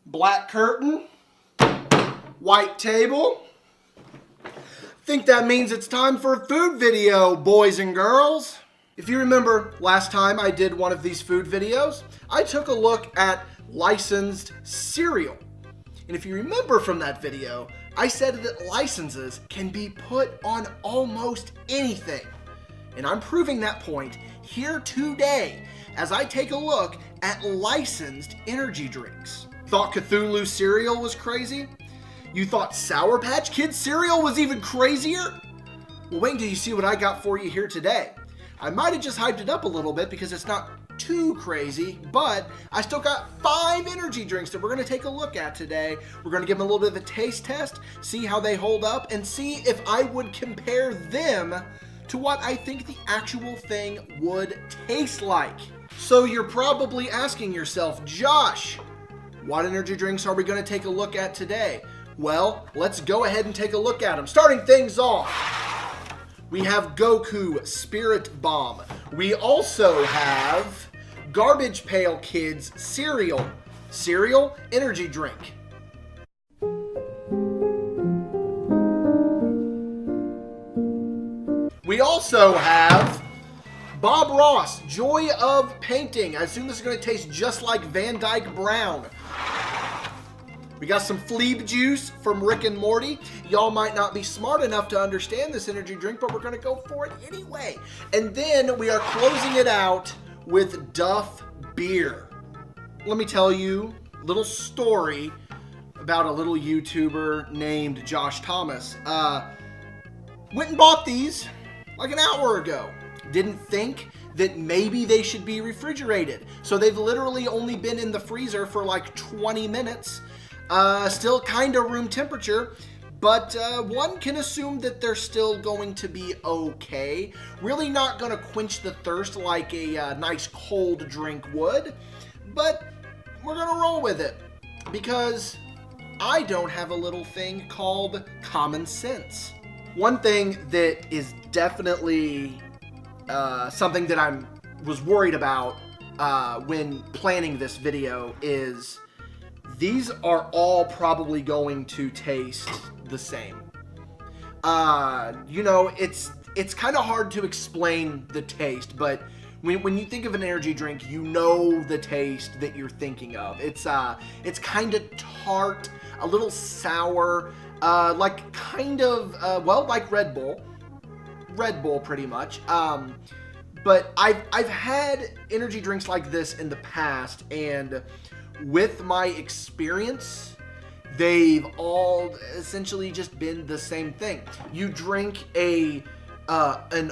Black curtain, white table. Think that means it's time for a food video, boys and girls. If you remember last time I did one of these food videos, I took a look at licensed cereal. And if you remember from that video, I said that licenses can be put on almost anything. And I'm proving that point here today as I take a look at licensed energy drinks. Thought Cthulhu cereal was crazy? You thought Sour Patch Kids cereal was even crazier? Well, wait until you see what I got for you here today. I might have just hyped it up a little bit because it's not too crazy, but I still got 5 energy drinks that we're going to take a look at today. We're going to give them a little bit of a taste test, see how they hold up, and see if I would compare them to what I think the actual thing would taste like. So you're probably asking yourself, Josh, what energy drinks are we going to take a look at today? Well, let's go ahead and take a look at them. Starting things off, we have Goku Spirit Bomb. We also have Garbage Pail Kids Cereal energy drink. We also have Bob Ross Joy of Painting. I assume this is going to taste just like Van Dyke Brown. We got some Fleeb juice from Rick and Morty. Y'all might not be smart enough to understand this energy drink, but we're going to go for it anyway. And then we are closing it out with Duff Beer. Let me tell you a little story about a little YouTuber named Josh Thomas. Went and bought these like an hour ago. Didn't think that maybe they should be refrigerated. So they've literally only been in the freezer for like 20 minutes. Still kind of room temperature, but one can assume that they're still going to be okay. Really not going to quench the thirst like a nice cold drink would, but we're going to roll with it because I don't have a little thing called common sense. One thing that is definitely something that I was worried about when planning this video is these are all probably going to taste the same. You know, it's kind of hard to explain the taste, but when you think of an energy drink, you know the taste that you're thinking of. It's kind of tart, a little sour, like kind of well, like Red Bull pretty much. But I've had energy drinks like this in the past, and with my experience, they've all essentially just been the same thing. You drink an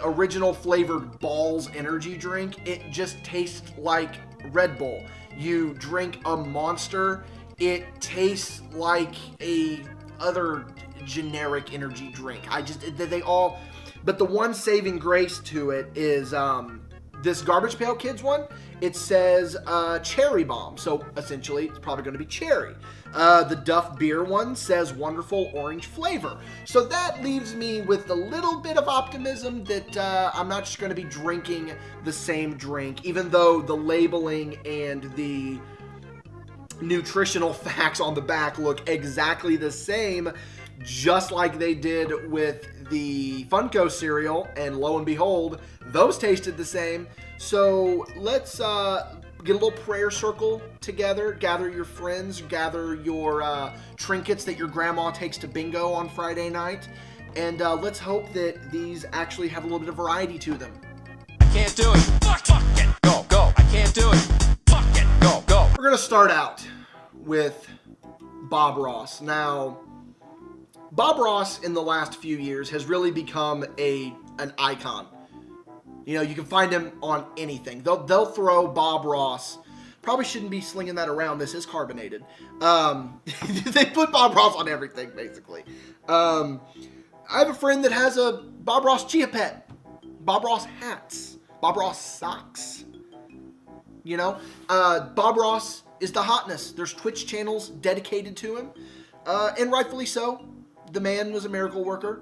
original flavored Balls energy drink, it just tastes like Red Bull. You drink a Monster, it tastes like a other generic energy drink. They all, but the one saving grace to it is this Garbage Pail Kids one. It says Cherry Bomb, so essentially it's probably going to be cherry. The Duff Beer one says Wonderful Orange Flavor. So that leaves me with a little bit of optimism that I'm not just going to be drinking the same drink, even though the labeling and the nutritional facts on the back look exactly the same, just like they did with the Funko cereal, and lo and behold, those tasted the same. So let's get a little prayer circle together, gather your friends, gather your trinkets that your grandma takes to bingo on Friday night, and let's hope that these actually have a little bit of variety to them. I can't do it. Fuck it. Go. I can't do it. Fuck it. Go. We're going to start out with Bob Ross. Now, Bob Ross in the last few years has really become an icon. You know, you can find him on anything. They'll throw Bob Ross Probably shouldn't be slinging that around. This is carbonated. They put Bob Ross on everything, basically. I have a friend that has a Bob Ross Chia Pet. Bob Ross hats. Bob Ross socks. You know? Bob Ross is the hotness. There's Twitch channels dedicated to him. And rightfully so. The man was a miracle worker.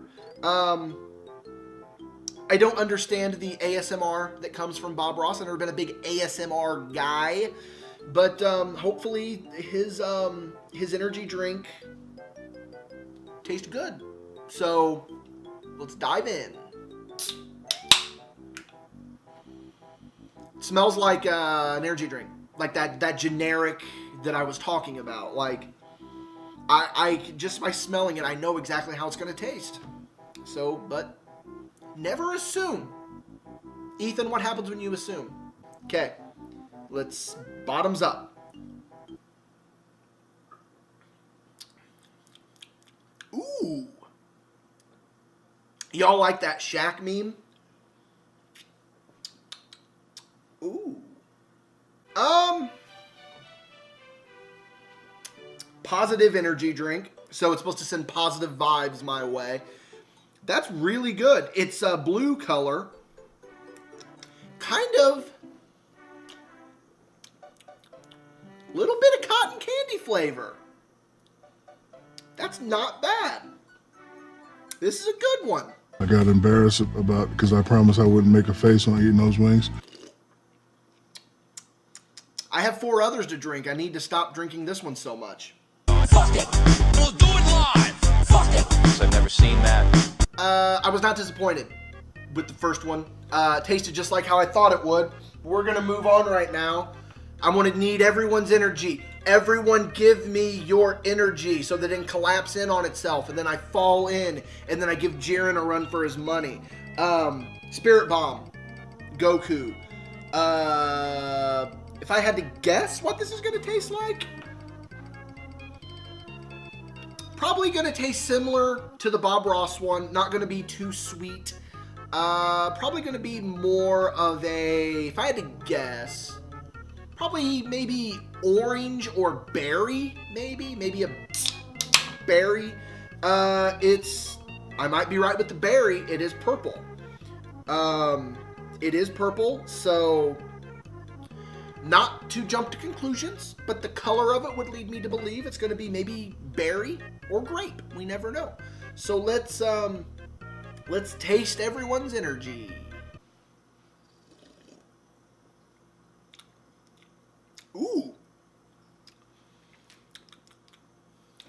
I don't understand the ASMR that comes from Bob Ross. I've never been a big ASMR guy, but hopefully his energy drink tastes good. So let's dive in. It smells like an energy drink, like that generic that I was talking about. Like I just by smelling it, I know exactly how it's gonna taste. So, but. Never assume. Ethan, what happens when you assume? Okay, let's bottoms up. Ooh. Y'all like that Shaq meme? Ooh. Positive energy drink. So it's supposed to send positive vibes my way. That's really good. It's a blue color. Kind of. Little bit of cotton candy flavor. That's not bad. This is a good one. I got embarrassed about because I promised I wouldn't make a face on eating those wings. I have 4 others to drink. I need to stop drinking this one so much. Fuck it. We'll do it live. Fuck it. I've never seen that. I was not disappointed with the first one. It tasted just like how I thought it would. We're going to move on right now. I'm going to need everyone's energy. Everyone give me your energy so that it can collapse in on itself. And then I fall in. And then I give Jiren a run for his money. Spirit Bomb. Goku. If I had to guess what this is going to taste like, probably going to taste similar to the Bob Ross one. Not going to be too sweet. Probably going to be more of a, if I had to guess, probably maybe orange or berry, maybe a berry. I might be right with the berry. It is purple. It is purple, so not to jump to conclusions, but the color of it would lead me to believe it's going to be maybe berry or grape. We never know. So let's taste everyone's energy. Ooh.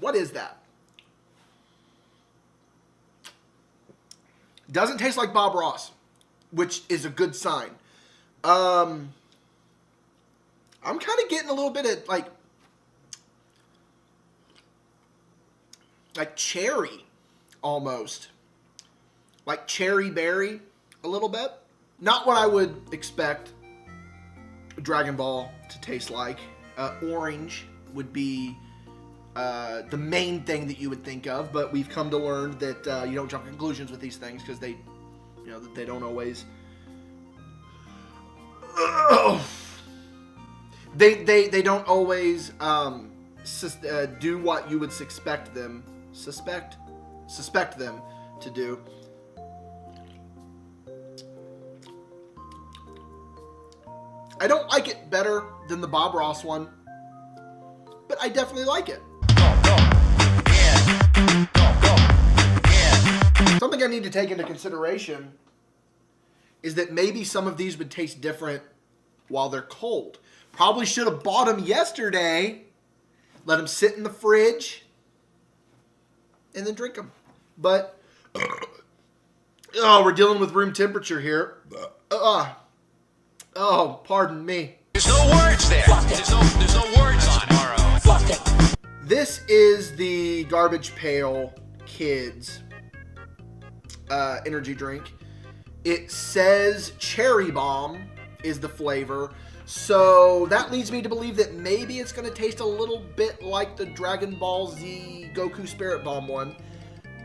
What is that? Doesn't taste like Bob Ross, which is a good sign. I'm kind of getting a little bit of like cherry almost. Like cherry berry a little bit. Not what I would expect Dragon Ball to taste like. Orange would be the main thing that you would think of, but we've come to learn that you don't jump to conclusions with these things because they, you know, that they don't always. They don't always do what you would suspect them to do. I don't like it better than the Bob Ross one, but I definitely like it. Something I need to take into consideration is that maybe some of these would taste different while they're cold. Probably should have bought them yesterday, let them sit in the fridge, and then drink them. But, oh, we're dealing with room temperature here. Oh, pardon me. There's no words there. There's no words on it. This is the Garbage Pail Kids energy drink. It says Cherry Bomb is the flavor. So that leads me to believe that maybe it's going to taste a little bit like the Dragon Ball Z Goku Spirit Bomb one.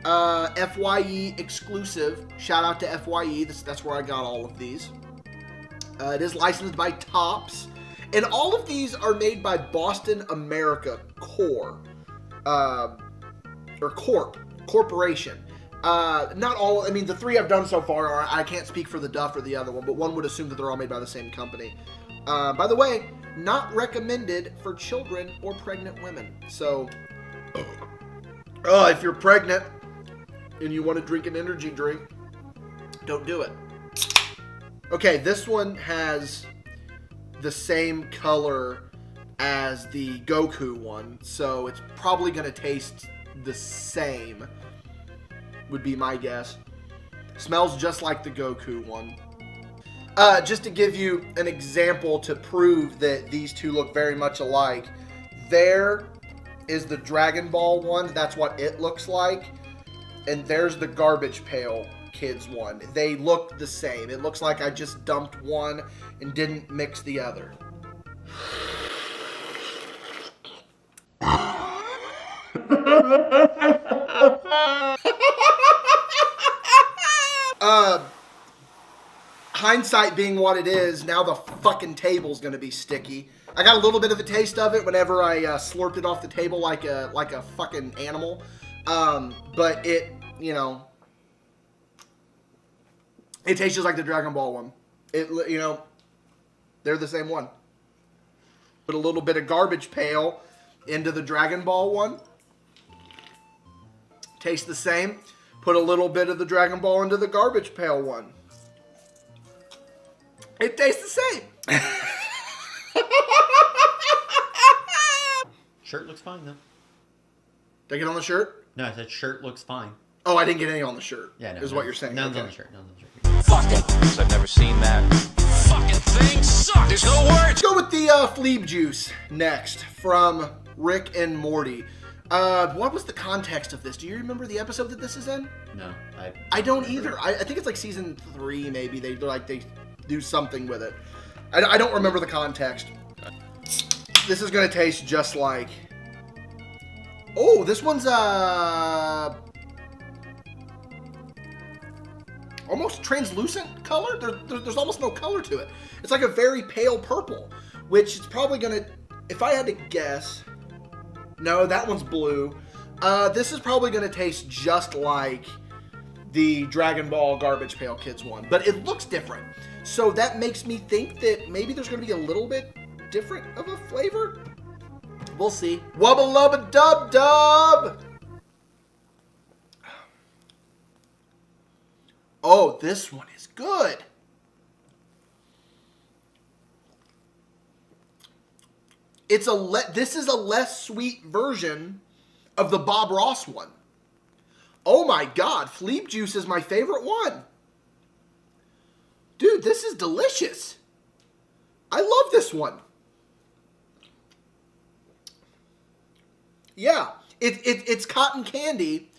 FYE exclusive. Shout out to FYE. That's where I got all of these. It is licensed by Topps. And all of these are made by Boston America Corporation. Not all, I mean, the 3 I've done so far are, I can't speak for the Duff or the other one, but one would assume that they're all made by the same company. By the way, not recommended for children or pregnant women. So, if you're pregnant and you want to drink an energy drink, don't do it. Okay, this one has the same color as the Goku one, so it's probably going to taste the same, would be my guess. Smells just like the Goku one. Just to give you an example to prove that these two look very much alike, there is the Dragon Ball one. That's what it looks like. And there's the Garbage Pail Kids one. They look the same. It looks like I just dumped one and didn't mix the other. Hindsight being what it is, now the fucking table's gonna be sticky. I got a little bit of a taste of it whenever I slurped it off the table like a fucking animal. But it, you know, it tastes just like the Dragon Ball one. It, you know, they're the same one. Put a little bit of Garbage Pail into the Dragon Ball one. Tastes the same. Put a little bit of the Dragon Ball into the Garbage Pail one. It tastes the same. Shirt looks fine, though. Did I get on the shirt? No, I said shirt looks fine. Oh, I didn't get any on the shirt. Yeah, no. Is what you're saying. None's Okay. on the shirt. None's on the shirt. Fuck it. I've never seen that. Fucking thing sucks. There's no words. Let's go with the Fleeb Juice next from Rick and Morty. What was the context of this? Do you remember the episode that this is in? No, I don't either. I think it's like season 3, maybe. They do something with it. I don't remember the context. This is gonna taste just like. Oh, this one's almost translucent color. There's almost no color to it. It's like a very pale purple, which is probably gonna. If I had to guess, no, that one's blue. This is probably gonna taste just like the Dragon Ball Garbage Pail Kids one, but it looks different. So that makes me think that maybe there's going to be a little bit different of a flavor. We'll see. Wubba lubba dub dub. Oh, this one is good. This is a less sweet version of the Bob Ross one. Oh my God, Fleeb Juice is my favorite one. Dude, this is delicious. I love this one. Yeah, it's cotton candy,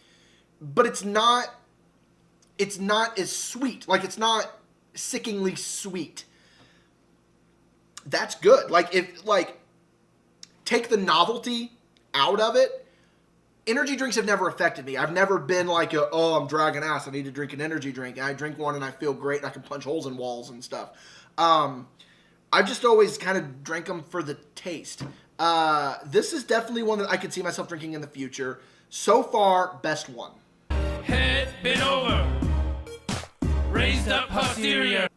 but it's not as sweet. Like, it's not sickeningly sweet. That's good. Take the novelty out of it. Energy drinks have never affected me. I've never been like, I'm dragging ass, I need to drink an energy drink. And I drink one and I feel great and I can punch holes in walls and stuff. I've just always kind of drank them for the taste. This is definitely one that I could see myself drinking in the future. So far, best one. Head bent over, raised up posterior.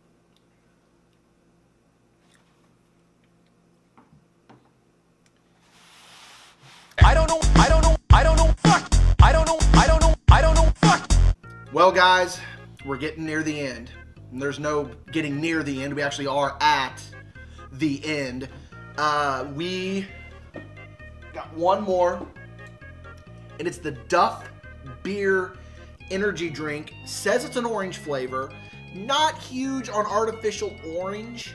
Well, guys, we're getting near the end. And there's no getting near the end. We actually are at the end. We got one more, and it's the Duff Beer Energy Drink. Says it's an orange flavor. Not huge on artificial orange,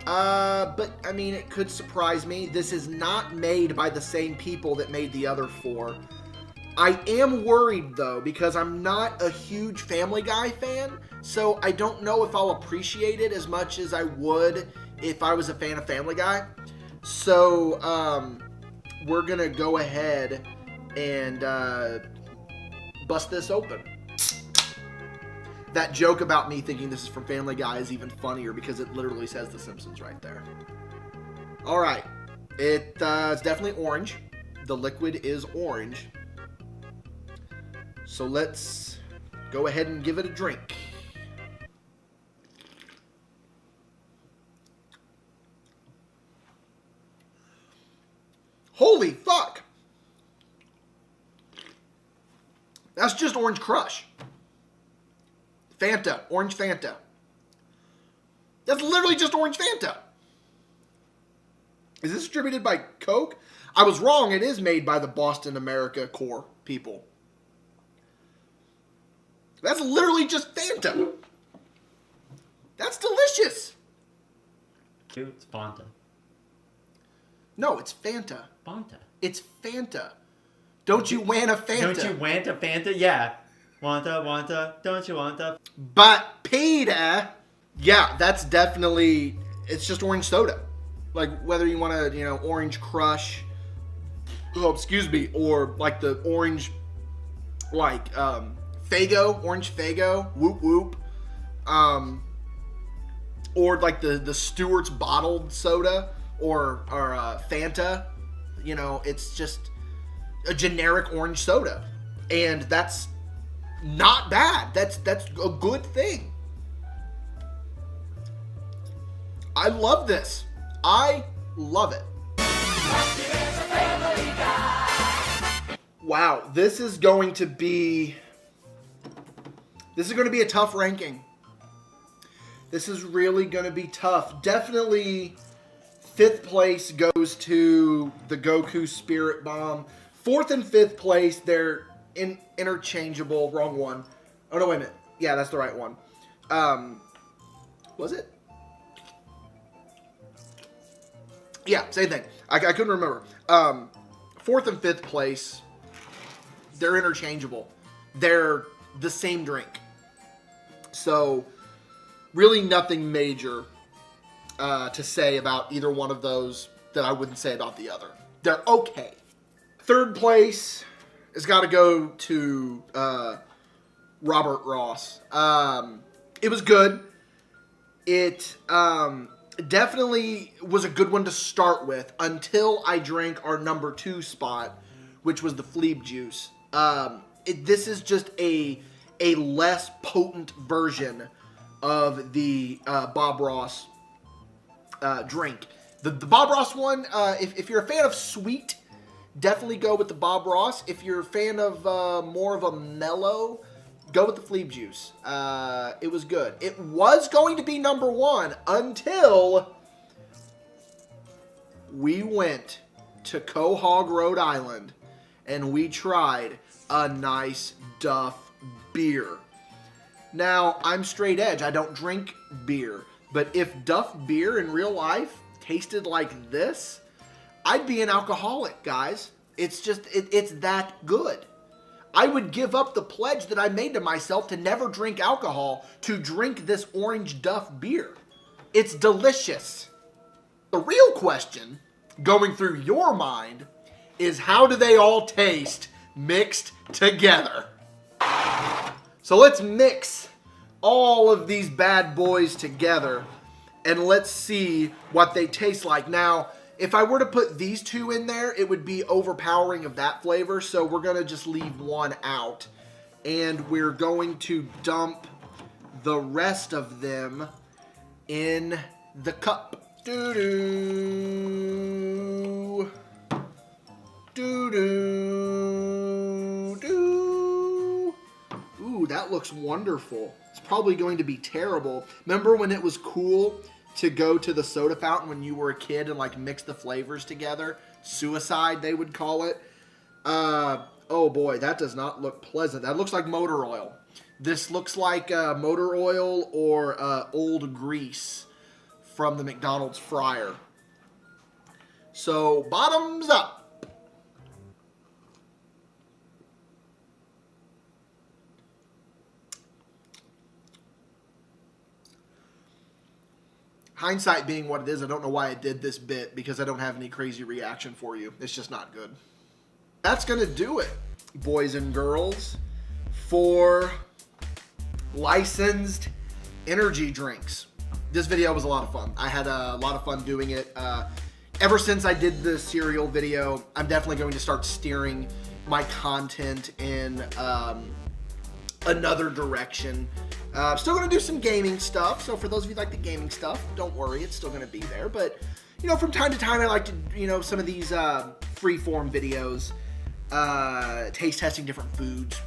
but I mean, it could surprise me. This is not made by the same people that made the other 4. I am worried, though, because I'm not a huge Family Guy fan, so I don't know if I'll appreciate it as much as I would if I was a fan of Family Guy. So, we're going to go ahead and bust this open. That joke about me thinking this is from Family Guy is even funnier because it literally says The Simpsons right there. All right. It's definitely orange. The liquid is orange. So let's go ahead and give it a drink. Holy fuck! That's just Orange Crush. Fanta. Orange Fanta. That's literally just Orange Fanta. Is this distributed by Coke? I was wrong. It is made by the Boston America Core people. That's literally just Fanta. That's delicious. Dude, it's Fanta. No, it's Fanta. Fanta. It's Fanta. Don't you want a Fanta? Don't you want a Fanta? Yeah. Wanta, don't you want a... But Peter, yeah, that's definitely, it's just orange soda. Like whether you want to, Orange Crush, oh, excuse me, or like the orange, like Faygo, Orange Faygo, whoop whoop, or like the Stewart's bottled soda or Fanta, it's just a generic orange soda, and that's not bad. That's a good thing. I love this. I love it. Wow, this is going to be a tough ranking. This is really going to be tough. Definitely 5th place goes to the Goku Spirit Bomb. 4th and 5th place, they're interchangeable. Wrong one. Oh, no, wait a minute. Yeah, that's the right one. Was it? Yeah, same thing. I couldn't remember. 4th and 5th place, they're interchangeable. They're the same drink. So, really nothing major to say about either one of those that I wouldn't say about the other. They're okay. 3rd place has got to go to Robert Ross. It was good. It definitely was a good one to start with until I drank our number 2 spot, which was the Fleeb juice. This is just a less potent version of the Bob Ross drink. The Bob Ross one, if you're a fan of sweet, definitely go with the Bob Ross. If you're a fan of more of a mellow, go with the Fleeb juice. It was good. It was going to be number 1 until we went to Quahog, Rhode Island, and we tried a nice Duff beer. Now, I'm straight edge. I don't drink beer. But if Duff beer in real life tasted like this, I'd be an alcoholic, guys. It's just, it's that good. I would give up the pledge that I made to myself to never drink alcohol to drink this orange Duff beer. It's delicious. The real question going through your mind is, how do they all taste mixed together? So let's mix all of these bad boys together and let's see what they taste like. Now, if I were to put these 2 in there, it would be overpowering of that flavor, so we're going to just leave one out. And we're going to dump the rest of them in the cup. Doo-doo. Doo-doo. Doo. Ooh, that looks wonderful. It's probably going to be terrible. Remember when it was cool to go to the soda fountain when you were a kid and like mix the flavors together? Suicide, they would call it. Oh boy, that does not look pleasant. That looks like motor oil. This looks like motor oil or old grease from the McDonald's fryer. So, bottoms up. Hindsight being what it is, I don't know why I did this bit, because I don't have any crazy reaction for you. It's just not good. That's going to do it, boys and girls, for licensed energy drinks. This video was a lot of fun. I had a lot of fun doing it. ever since I did the cereal video, I'm definitely going to start steering my content in another direction. Still going to do some gaming stuff, so for those of you who like the gaming stuff, don't worry, it's still going to be there. But, you know, from time to time, I like to, you know, some of these free-form videos, taste testing different foods,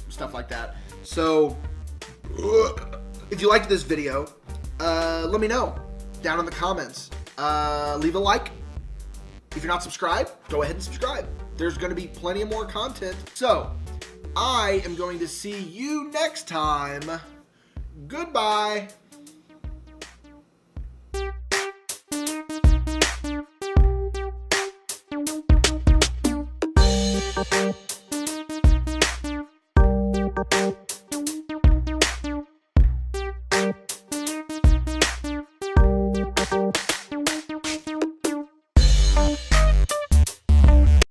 stuff like that. So, if you liked this video, let me know down in the comments. Leave a like. If you're not subscribed, go ahead and subscribe. There's going to be plenty of more content. So, I am going to see you next time. Goodbye.